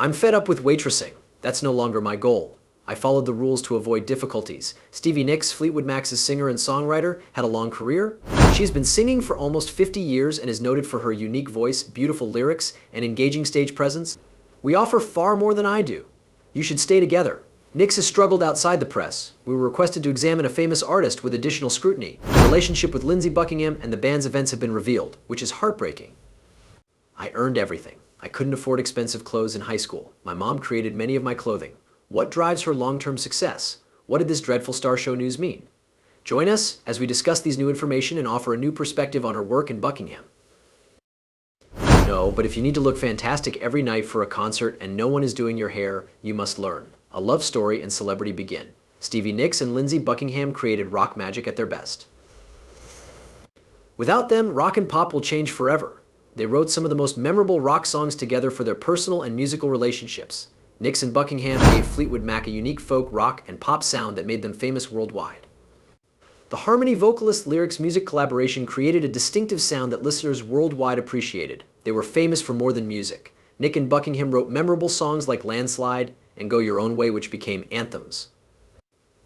I'm fed up with waitressing. That's no longer my goal. I followed the rules to avoid difficulties. Stevie Nicks, Fleetwood Mac's singer and songwriter, had a long career. She's been singing for almost 50 years and is noted for her unique voice, beautiful lyrics, and engaging stage presence. We offer far more than I do. You should stay together. Nicks has struggled outside the press. We were requested to examine a famous artist with additional scrutiny. The relationship with Lindsey Buckingham and the band's events have been revealed, which is heartbreaking. I earned everything. I couldn't afford expensive clothes in high school. My mom created many of my clothing. What drives her long-term success? What did this dreadful Star Show news mean? Join us as we discuss these new information and offer a new perspective on her work in Buckingham. No, but if you need to look fantastic every night for a concert and no one is doing your hair, you must learn. A love story and celebrity begin. Stevie Nicks and Lindsey Buckingham created rock magic at their best. Without them, rock and pop will change forever. They wrote some of the most memorable rock songs together for their personal and musical relationships. Nicks and Buckingham gave Fleetwood Mac a unique folk, rock, and pop sound that made them famous worldwide. The harmony vocalist lyrics music collaboration created a distinctive sound that listeners worldwide appreciated. They were famous for more than music. Nick and Buckingham wrote memorable songs like Landslide and Go Your Own Way, which became anthems.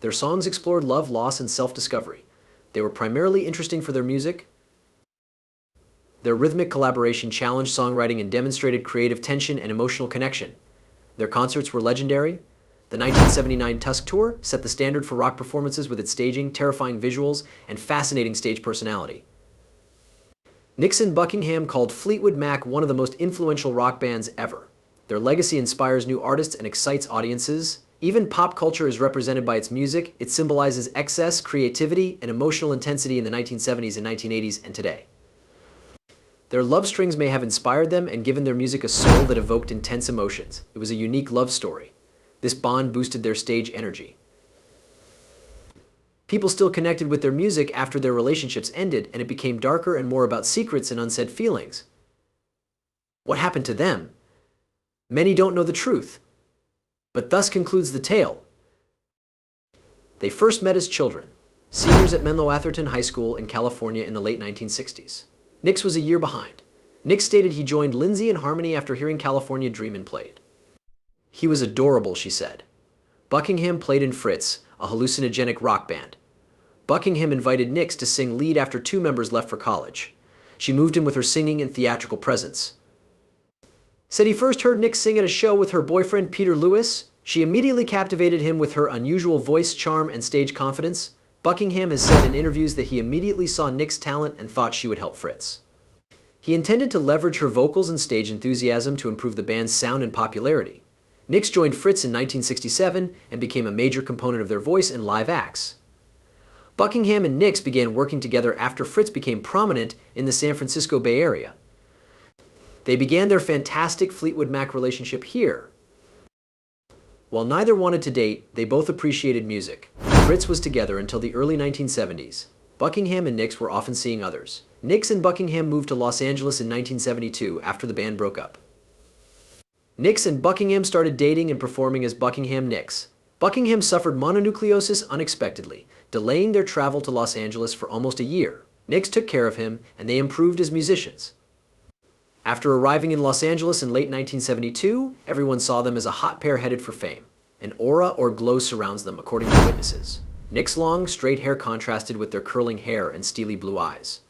Their songs explored love, loss, and self-discovery. They were primarily interesting for their music. Their rhythmic collaboration challenged songwriting and demonstrated creative tension and emotional connection. Their concerts were legendary. The 1979 Tusk Tour set the standard for rock performances with its staging, terrifying visuals, and fascinating stage personality. Nicks and Buckingham called Fleetwood Mac one of the most influential rock bands ever. Their legacy inspires new artists and excites audiences. Even pop culture is represented by its music. It symbolizes excess, creativity, and emotional intensity in the 1970s and 1980s and today. Their love strings may have inspired them and given their music a soul that evoked intense emotions. It was a unique love story. This bond boosted their stage energy. People still connected with their music after their relationships ended, and it became darker and more about secrets and unsaid feelings. What happened to them? Many don't know the truth. But thus concludes the tale. They first met as children, seniors at Menlo Atherton High School in California in the late 1960s. Nicks was a year behind. Nicks stated he joined Lindsey in harmony after hearing California Dreamin' played. He was adorable, she said. Buckingham played in Fritz, a hallucinogenic rock band. Buckingham invited Nicks to sing lead after two members left for college. She moved him with her singing and theatrical presence. Said he first heard Nicks sing at a show with her boyfriend Peter Lewis. She immediately captivated him with her unusual voice, charm, and stage confidence. Buckingham has said in interviews that he immediately saw Nicks' talent and thought she would help Fritz. He intended to leverage her vocals and stage enthusiasm to improve the band's sound and popularity. Nicks joined Fritz in 1967 and became a major component of their voice and live acts. Buckingham and Nicks began working together after Fritz became prominent in the San Francisco Bay Area. They began their fantastic Fleetwood Mac relationship here. While neither wanted to date, they both appreciated music. Fritz was together until the early 1970s. Buckingham and Nicks were often seeing others. Nicks and Buckingham moved to Los Angeles in 1972 after the band broke up. Nicks and Buckingham started dating and performing as Buckingham Nicks. Buckingham suffered mononucleosis unexpectedly, delaying their travel to Los Angeles for almost a year. Nicks took care of him, and they improved as musicians. After arriving in Los Angeles in late 1972, everyone saw them as a hot pair headed for fame. An aura or glow surrounds them, according to witnesses. Nicks' long, straight hair contrasted with their curling hair and steely blue eyes.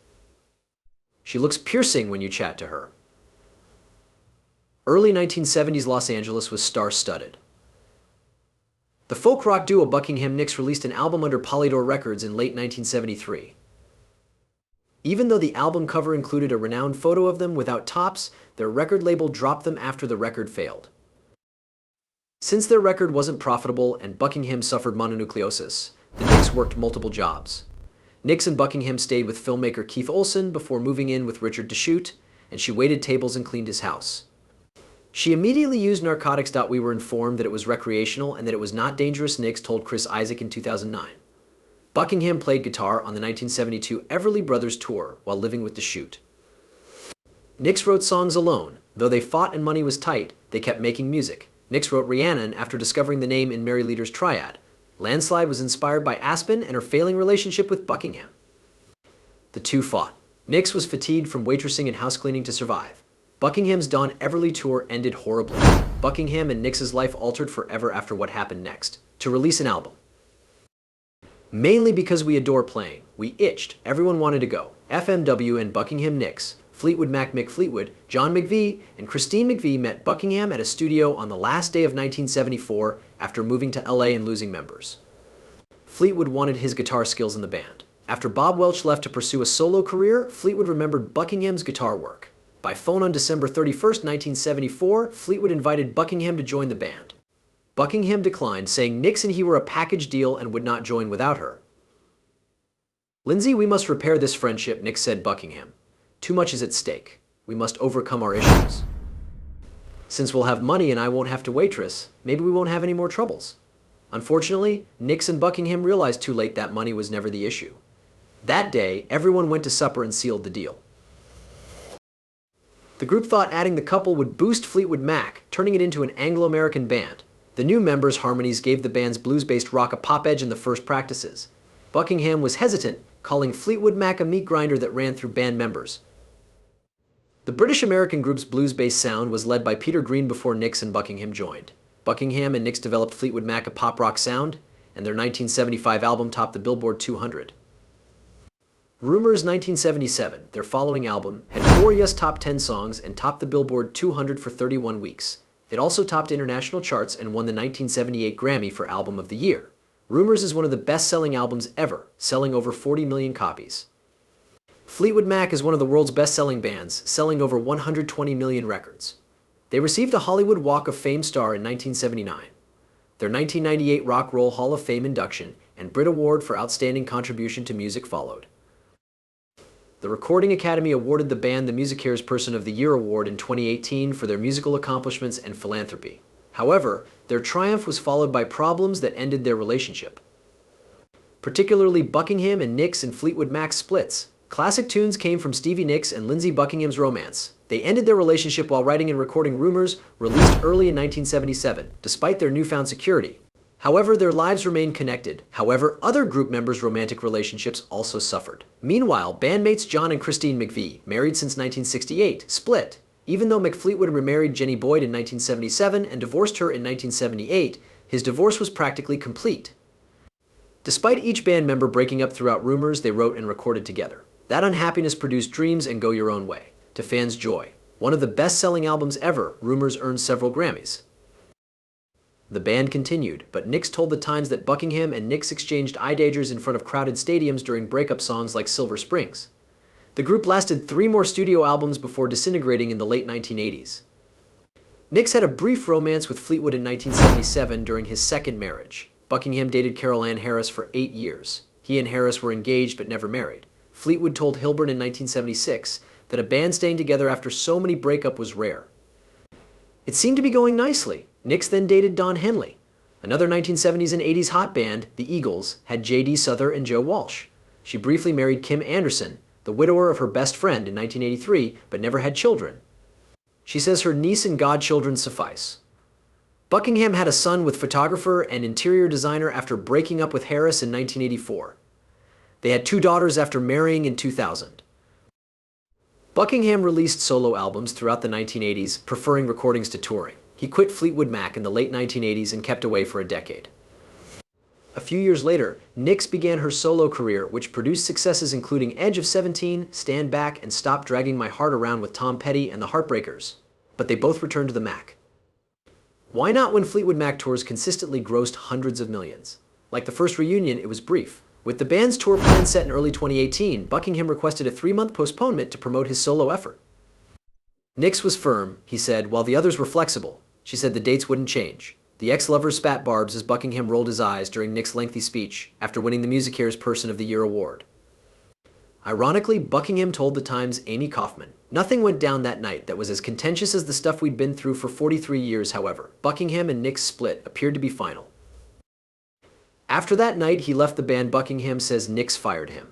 She looks piercing when you chat to her. Early 1970s Los Angeles was star-studded. The folk rock duo Buckingham Nicks released an album under Polydor Records in late 1973. Even though the album cover included a renowned photo of them without tops, their record label dropped them after the record failed. Since their record wasn't profitable and Buckingham suffered mononucleosis, the Nicks worked multiple jobs. Nicks and Buckingham stayed with filmmaker Keith Olsen before moving in with Richard DeShoot, and she waited tables and cleaned his house. She immediately used narcotics. We were informed that it was recreational and that it was not dangerous, Nicks told Chris Isaak in 2009. Buckingham played guitar on the 1972 Everly Brothers tour while living with DeShoot. Nicks wrote songs alone. Though they fought and money was tight, they kept making music. Nicks wrote Rhiannon after discovering the name in Mary Leader's Triad. Landslide was inspired by Aspen and her failing relationship with Buckingham. The two fought. Nicks was fatigued from waitressing and house cleaning to survive. Buckingham's Don Everly tour ended horribly. Buckingham and Nick's life altered forever after what happened next, to release an album. Mainly because we adore playing, we itched, everyone wanted to go. FMW and Buckingham Nicks, Fleetwood Mac McFleetwood, John McVie, and Christine McVie met Buckingham at a studio on the last day of 1974 after moving to LA and losing members. Fleetwood wanted his guitar skills in the band. After Bob Welch left to pursue a solo career, Fleetwood remembered Buckingham's guitar work. By phone on December 31, 1974, Fleetwood invited Buckingham to join the band. Buckingham declined, saying Nicks and he were a package deal and would not join without her. "Lindsay, we must repair this friendship," Nicks said Buckingham. "Too much is at stake. We must overcome our issues. Since we'll have money and I won't have to waitress, maybe we won't have any more troubles." Unfortunately, Nicks and Buckingham realized too late that money was never the issue. That day, everyone went to supper and sealed the deal. The group thought adding the couple would boost Fleetwood Mac, turning it into an Anglo-American band. The new members' harmonies gave the band's blues-based rock a pop edge in the first practices. Buckingham was hesitant, calling Fleetwood Mac a meat grinder that ran through band members. The British-American group's blues-based sound was led by Peter Green before Nicks and Buckingham joined. Buckingham and Nicks developed Fleetwood Mac a pop-rock sound, and their 1975 album topped the Billboard 200. Rumors 1977, their following album, had 4 US Top 10 songs and topped the Billboard 200 for 31 weeks. It also topped international charts and won the 1978 Grammy for Album of the Year. Rumors is one of the best-selling albums ever, selling over 40 million copies. Fleetwood Mac is one of the world's best-selling bands, selling over 120 million records. They received a Hollywood Walk of Fame star in 1979. Their 1998 Rock Roll Hall of Fame induction and Brit Award for Outstanding Contribution to Music followed. The Recording Academy awarded the band the MusiCares Person of the Year award in 2018 for their musical accomplishments and philanthropy. However, their triumph was followed by problems that ended their relationship. Particularly Buckingham and Nicks and Fleetwood Mac splits. Classic tunes came from Stevie Nicks and Lindsey Buckingham's romance. They ended their relationship while writing and recording Rumors, released early in 1977, despite their newfound security. However, their lives remained connected. However, other group members' romantic relationships also suffered. Meanwhile, bandmates John and Christine McVie, married since 1968, split. Even though McFleetwood remarried Jenny Boyd in 1977 and divorced her in 1978, his divorce was practically complete. Despite each band member breaking up throughout Rumors, they wrote and recorded together. That unhappiness produced Dreams and Go Your Own Way. To fans' joy. One of the best-selling albums ever, Rumors earned several Grammys. The band continued, but Nicks told the Times that Buckingham and Nicks exchanged eye dagers in front of crowded stadiums during breakup songs like Silver Springs. The group lasted 3 more studio albums before disintegrating in the late 1980s. Nicks had a brief romance with Fleetwood in 1977 during his second marriage. Buckingham dated Carol Ann Harris for 8 years. He and Harris were engaged but never married. Fleetwood told Hilburn in 1976 that a band staying together after so many breakups was rare. It seemed to be going nicely. Nicks then dated Don Henley. Another 1970s and 80s hot band, the Eagles, had J.D. Souther and Joe Walsh. She briefly married Kim Anderson, the widower of her best friend, in 1983, but never had children. She says her niece and godchildren suffice. Buckingham had a son with photographer and interior designer after breaking up with Harris in 1984. They had 2 daughters after marrying in 2000. Buckingham released solo albums throughout the 1980s, preferring recordings to touring. He quit Fleetwood Mac in the late 1980s and kept away for a decade. A few years later, Nicks began her solo career, which produced successes including Edge of 17, Stand Back, and Stop Dragging My Heart Around with Tom Petty and the Heartbreakers. But they both returned to the Mac. Why not when Fleetwood Mac tours consistently grossed hundreds of millions? Like the first reunion, it was brief. With the band's tour plan set in early 2018, Buckingham requested a 3-month postponement to promote his solo effort. Nicks was firm, he said, while the others were flexible. She said the dates wouldn't change. The ex-lovers spat barbs as Buckingham rolled his eyes during Nicks' lengthy speech after winning the MusiCares Person of the Year award. Ironically, Buckingham told the Times' Amy Kaufman, "Nothing went down that night that was as contentious as the stuff we'd been through for 43 years, however. Buckingham and Nicks' split appeared to be final." After that night, he left the band. Buckingham says Nicks fired him.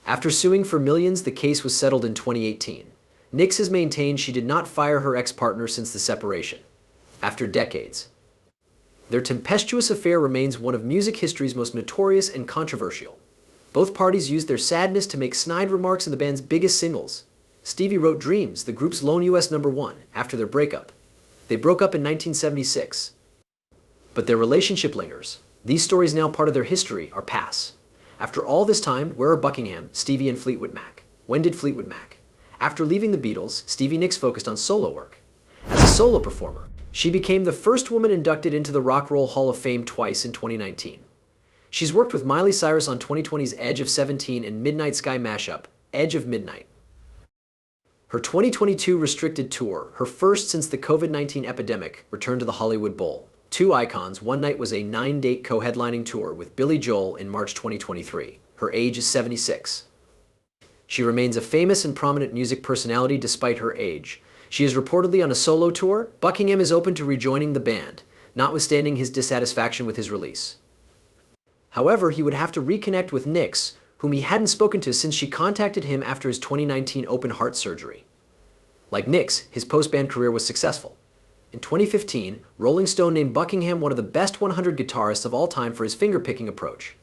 After suing for millions, the case was settled in 2018. Nicks has maintained she did not fire her ex-partner since the separation. After decades. Their tempestuous affair remains one of music history's most notorious and controversial. Both parties used their sadness to make snide remarks in the band's biggest singles. Stevie wrote Dreams, the group's lone US #1, after their breakup. They broke up in 1976. But their relationship lingers. These stories, now part of their history, are past. After all this time, where are Buckingham, Stevie, and Fleetwood Mac? When did Fleetwood Mac? After leaving the Beatles, Stevie Nicks focused on solo work. As a solo performer, she became the first woman inducted into the Rock and Roll Hall of Fame twice in 2019. She's worked with Miley Cyrus on 2020's Edge of 17 and Midnight Sky mashup, Edge of Midnight. Her 2022 restricted tour, her first since the COVID-19 epidemic, returned to the Hollywood Bowl. Two icons, one night was a 9-date co-headlining tour with Billy Joel in March 2023. Her age is 76. She remains a famous and prominent music personality despite her age. She is reportedly on a solo tour. Buckingham is open to rejoining the band, notwithstanding his dissatisfaction with his release. However, he would have to reconnect with Nicks, whom he hadn't spoken to since she contacted him after his 2019 open heart surgery. Like Nicks, his post-band career was successful. In 2015, Rolling Stone named Buckingham one of the best 100 guitarists of all time for his finger-picking approach.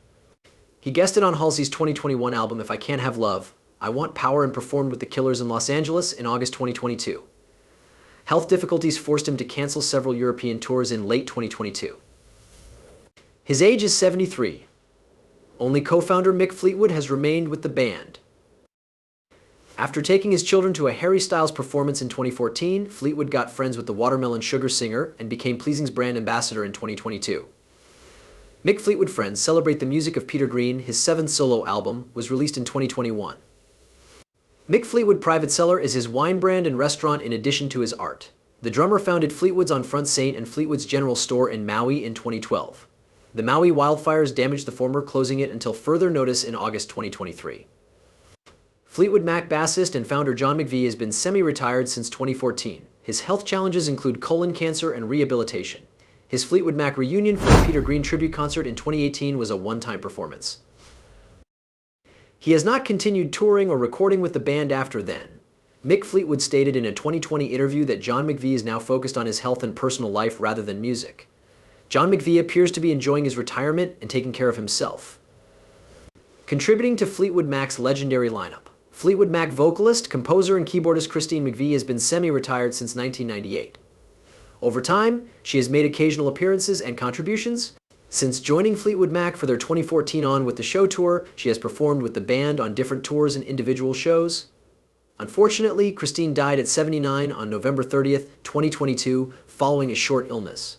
He guested on Halsey's 2021 album If I Can't Have Love, I Want Power, and performed with the Killers in Los Angeles in August 2022. Health difficulties forced him to cancel several European tours in late 2022. His age is 73. Only co-founder Mick Fleetwood has remained with the band. After taking his children to a Harry Styles performance in 2014, Fleetwood got friends with the Watermelon Sugar singer and became Pleasing's brand ambassador in 2022. Mick Fleetwood Friends celebrate the music of Peter Green. His seventh solo album was released in 2021. Mick Fleetwood Private Cellar is his wine brand and restaurant in addition to his art. The drummer founded Fleetwood's on Front St. and Fleetwood's General Store in Maui in 2012. The Maui wildfires damaged the former, closing it until further notice in August 2023. Fleetwood Mac bassist and founder John McVie has been semi-retired since 2014. His health challenges include colon cancer and rehabilitation. His Fleetwood Mac reunion for the Peter Green tribute concert in 2018 was a one-time performance. He has not continued touring or recording with the band after then. Mick Fleetwood stated in a 2020 interview that John McVie is now focused on his health and personal life rather than music. John McVie appears to be enjoying his retirement and taking care of himself. Contributing to Fleetwood Mac's legendary lineup, Fleetwood Mac vocalist, composer, and keyboardist Christine McVie has been semi-retired since 1998. Over time, she has made occasional appearances and contributions. Since joining Fleetwood Mac for their 2014 On With the Show tour, she has performed with the band on different tours and individual shows. Unfortunately, Christine died at 79 on November 30th, 2022, following a short illness.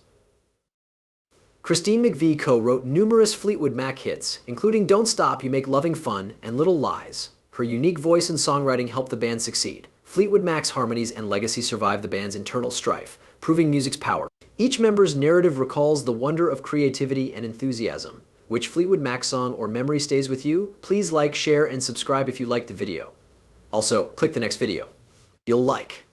Christine McVie co-wrote numerous Fleetwood Mac hits, including Don't Stop, You Make Loving Fun, and Little Lies. Her unique voice and songwriting helped the band succeed. Fleetwood Mac's harmonies and legacy survive the band's internal strife, proving music's power. Each member's narrative recalls the wonder of creativity and enthusiasm. Which Fleetwood Mac song or memory stays with you? Please like, share, and subscribe if you liked the video. Also, click the next video you'll like.